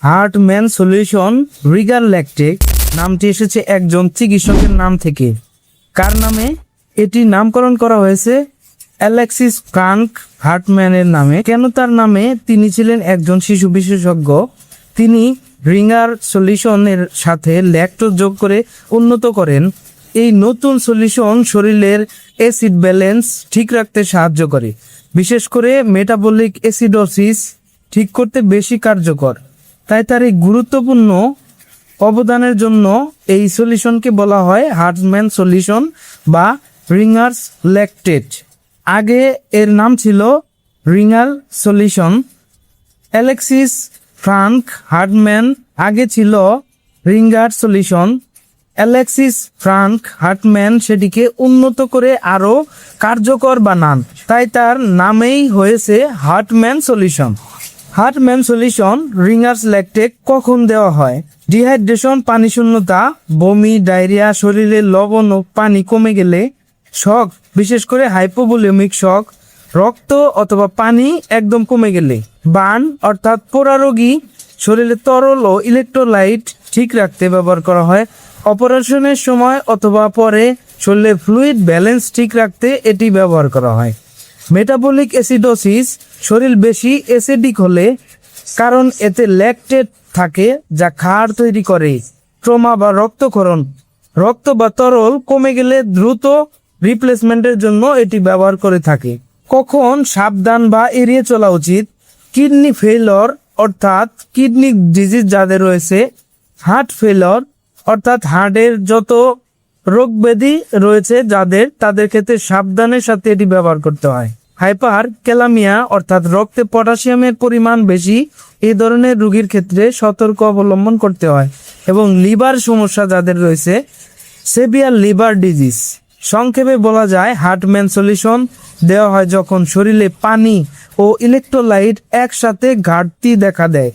হার্টম্যান solution Regard ল্যাকটেক নামটি এসেছে একজন চিকিৎসকের নাম থেকে। কার নামে? এটি নামকরণ করা হয়েছে অ্যালেক্সিস ফ্রাঙ্ক হার্টম্যানের নামে। কেন তার নামে? তিনি ছিলেন একজন শিশু বিশেষজ্ঞ। তিনি রিগার সলিউশনের সাথে ল্যাকটোজ যোগ করে উন্নত করেন। এই নতুন সলিউশন শরীরের অ্যাসিড ব্যালেন্স ঠিক রাখতে সাহায্য করে, বিশেষ করে মেটাবলিক অ্যাসিডোসিস ঠিক করতে বেশি কার্যকর। তাই তার এই গুরুত্বপূর্ণ অবদানের জন্য এই সলিউশনকে বলা হয় হার্টম্যান সলিউশন বা রিগার ল্যাকটেট। আগে এর নাম ছিল Ringer solution. Alexis Frank Hartmann আগে ছিল Ringer solution. Alexis Frank Hartmann সেটিকে উন্নত করে আরও কার্যকর বানান, তাই তার নামেই হয়েছে হার্টম্যান সলিউশন। হার্টম্যান সলিউশন রিগার ল্যাকটেট কখন দেওয়া হয়? ডিহাইড্রেশন, পানি শূন্যতা, বমি, ডায়রিয়া, শরীরে লবণ ও পানি কমে গেলে, শক, বিশেষ করে হাইপোভলিউমিক শক, রক্ত অথবা পানি একদম কমে গেলে, বার্ন অর্থাৎ পোড়া রোগী, শরীরে তরল ও ইলেকট্রোলাইট ঠিক রাখতে ব্যবহার করা হয়। অপারেশনের সময় অথবা পরে শরীরে ফ্লুইড ব্যালেন্স ঠিক রাখতে এটি ব্যবহার করা হয়। মেটাবলিক অ্যাসিডোসিস, শরীর বেশি অ্যাসিডিক হলে, কারণ এতে ল্যাকটেট থাকে যা ক্ষার তৈরি করে। ট্রমা বা রক্তক্ষরণ, রক্ত বা তরল কমে গেলে দ্রুত রিপ্লেসমেন্টের জন্য এটি ব্যবহার করে থাকে। কখন সাবধান বা এড়িয়ে চলা উচিত? কিডনি ফেইলর অর্থাৎ কিডনি ডিজিজ যাদের রয়েছে, হার্ট ফেইলর অর্থাৎ হার্টের যত রোগ ব্যাধি রয়েছে তাদের ক্ষেত্রে সাবধানের সাথে এটি ব্যবহার করতে হয়। হাইপার ক্যালামিয়া অর্থাৎ রক্তে পটাশিয়ামের পরিমাণ বেশি, এই ধরনের রোগীর ক্ষেত্রে সতর্ক অবলম্বন করতে হয়। এবং লিভার সমস্যা যাদের রয়েছে, সেভিয়ার লিভার ডিজিজ, সংক্ষেপে বলা যায় হার্টম্যান সলিউশন দেওয়া হয় যখন শরীরে পানি ও ইলেকট্রোলাইট একসাথে ঘাটতি দেখা দেয়।